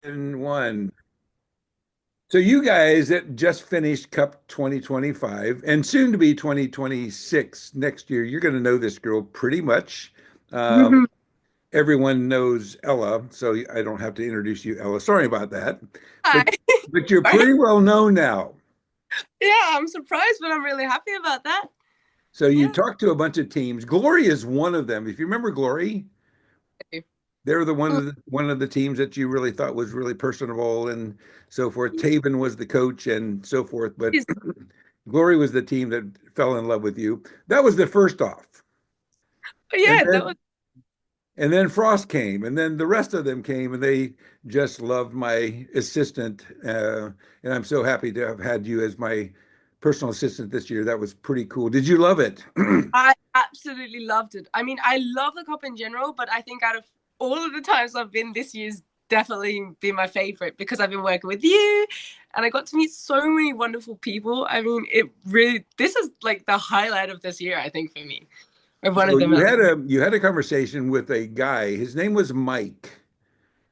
And one. So you guys that just finished Cup 2025 and soon to be 2026 next year, you're going to know this girl pretty much. Uh, Mhm. Everyone knows Ella, so I don't have to introduce you, Ella. Sorry about that. Hi. But but you're Sorry. pretty well known now. Yeah, I'm surprised, but I'm really happy about that. So you Yeah. talked to a bunch of teams. Glory is one of them. If you remember Glory, they're the Mm. one of the teams that you really thought was really personable and so forth. Taven was the coach and so forth, but Glory was the team that fell in love with you. That was the first off. And Yeah, that was. then Frost came, and then the rest of them came, and they just loved my assistant. And I'm so happy to have had you as my personal assistant this year. That was pretty cool. Did you love it? I absolutely loved it. I mean, I love the cup in general, but I think out of all of the times I've been, this year's definitely been my favorite because I've been working with you, and I got to meet so many wonderful people. I mean, it really. This is like the highlight of this year, I think, for me, or one So of them at least. you had a conversation with a guy. His name was Mike,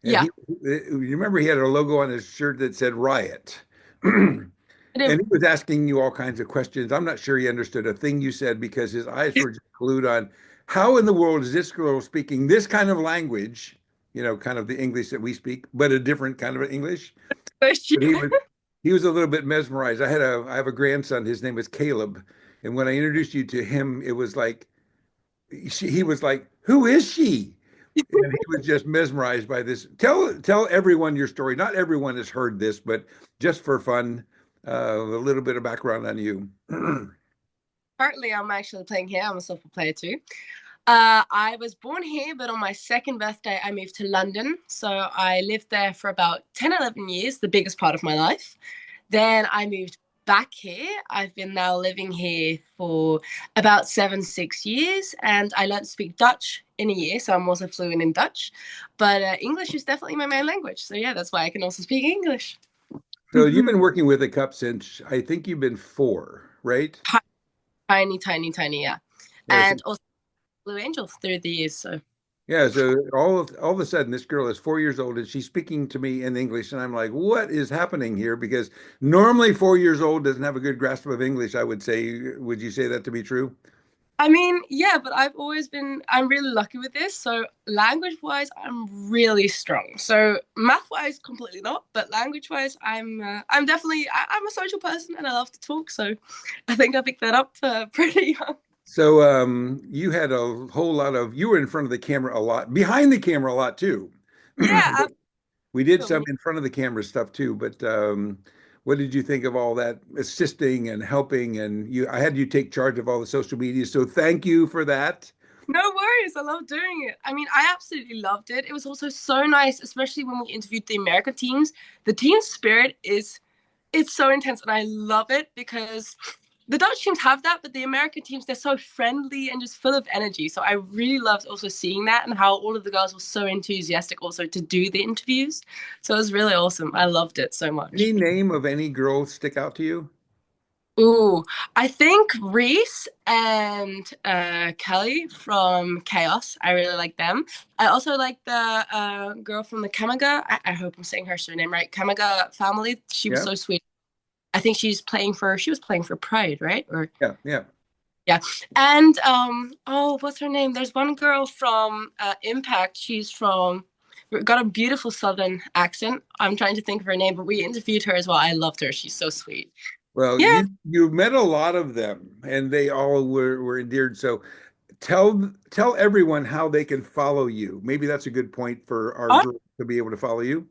and Yeah. you remember he had a logo on his shirt that said Riot. I do. And he was asking you all kinds of questions. I'm not sure he understood a thing you said because his eyes were just glued on how in the world is this girl speaking this kind of language, kind of the English that we speak, but a different kind of English. But he was a little bit mesmerized. I have a grandson. His name is Caleb, and when I introduced you to him, it was like he was like, "Who is she?" And he was just mesmerized by this. Tell everyone your story. Not everyone has heard this, but just for fun, a little bit of background on you. Currently, I'm actually playing here. I'm a softball player too. I was born here, but on my second birthday, I moved to London. So I lived there for about 10, 11 years, the biggest part of my life. Then I moved back here. I've been now living here for about 7, 6 years, and I learned to speak Dutch in a year. So I'm also fluent in Dutch. But English is definitely my main language. So yeah, that's why I can also speak English. So you've been working with a cup since I think you've been four, right? Tiny, tiny, tiny, yeah. Yes. And also Blue Angel through the years. So Yeah. So all of a sudden, this girl is 4 years old and she's speaking to me in English, and I'm like, "What is happening here?" Because normally 4 years old doesn't have a good grasp of English. I would say. Would you say that to be true? I mean, yeah, but I'm really lucky with this. So, language wise, I'm really strong. So, math wise, completely not. But language wise, I'm definitely, I'm a social person and I love to talk. So, I think I picked that up pretty young. So you had a whole lot of you were in front of the camera a lot, behind the camera a lot too. Yeah, We did some absolutely. in front of the camera stuff too, but what did you think of all that assisting and helping? And I had you take charge of all the social media, so thank you for that. No worries. I love doing it. I mean, I absolutely loved it. It was also so nice, especially when we interviewed the American teams. The team spirit is it's so intense and I love it because the Dutch teams have that, but the American teams, they're so friendly and just full of energy. So I really loved also seeing that and how all of the girls were so enthusiastic also to do the interviews. So it was really awesome. I loved it so much. Any name of any girl stick out to you? Ooh, I think Reese and Kelly from Chaos. I really like them. I also like the girl from the Kamaga. I hope I'm saying her surname right. Kamaga family. She was Yeah, so sweet. I think she was playing for Pride, right? Or yeah, yeah. yeah. And oh, what's her name? There's one girl from Impact. She's from got a beautiful southern accent. I'm trying to think of her name, but we interviewed her as well. I loved her. She's so sweet. Well, Yeah. you met a lot of them, and they all were endeared. So tell everyone how they can follow you. Maybe that's a good point for our Oh, girls to be able to follow you.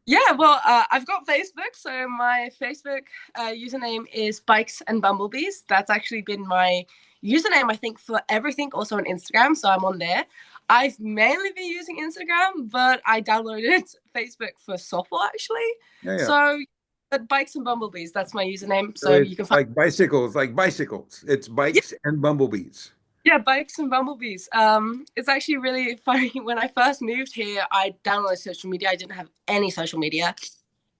yeah, well, I've got Facebook, so my Facebook username is Bikes and Bumblebees. That's actually been my username, I think, for everything. Also on Instagram, so I'm on there. I've mainly been using Instagram, but I downloaded Facebook for softball actually. Yeah, yeah. So, but Bikes and Bumblebees, that's my username. So So you it's can find. like bicycles. It's Yeah, bikes and bumblebees. yeah, Bikes and Bumblebees. It's actually really funny. When I first moved here, I downloaded social media. I didn't have any social media.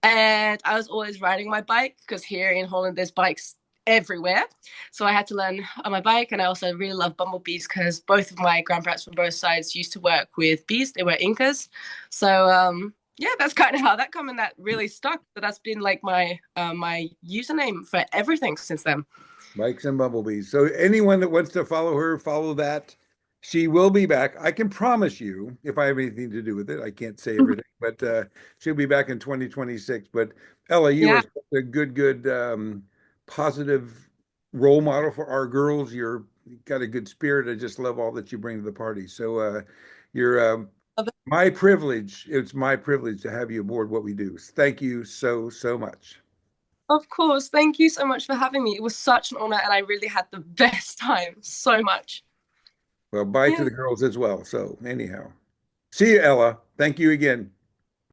And I was always riding my bike because here in Holland there's bikes everywhere. So I had to learn on my bike, and I also really love bumblebees because both of my grandparents from both sides used to work with bees. They were Incas, so Yeah, that's kind of how that comment that really stuck. But that's been like my username for everything since then. Bikes and Bumblebees. So anyone that wants to follow her, follow that. She will be back. I can promise you, if I have anything to do with it, I can't say everything, but she'll be back in 2026. But Ella, you are Yeah, such a good, positive role model for our girls. You've got a good spirit. I just love all that you bring to the party. So you're my privilege. It's my privilege to have you aboard what we do. Thank you so much. of course. Thank you so much for having me. It was such an honor, and I really had the best time. So much. Well, bye to Yeah. the girls as well. So anyhow. See you, Ella. Thank you again.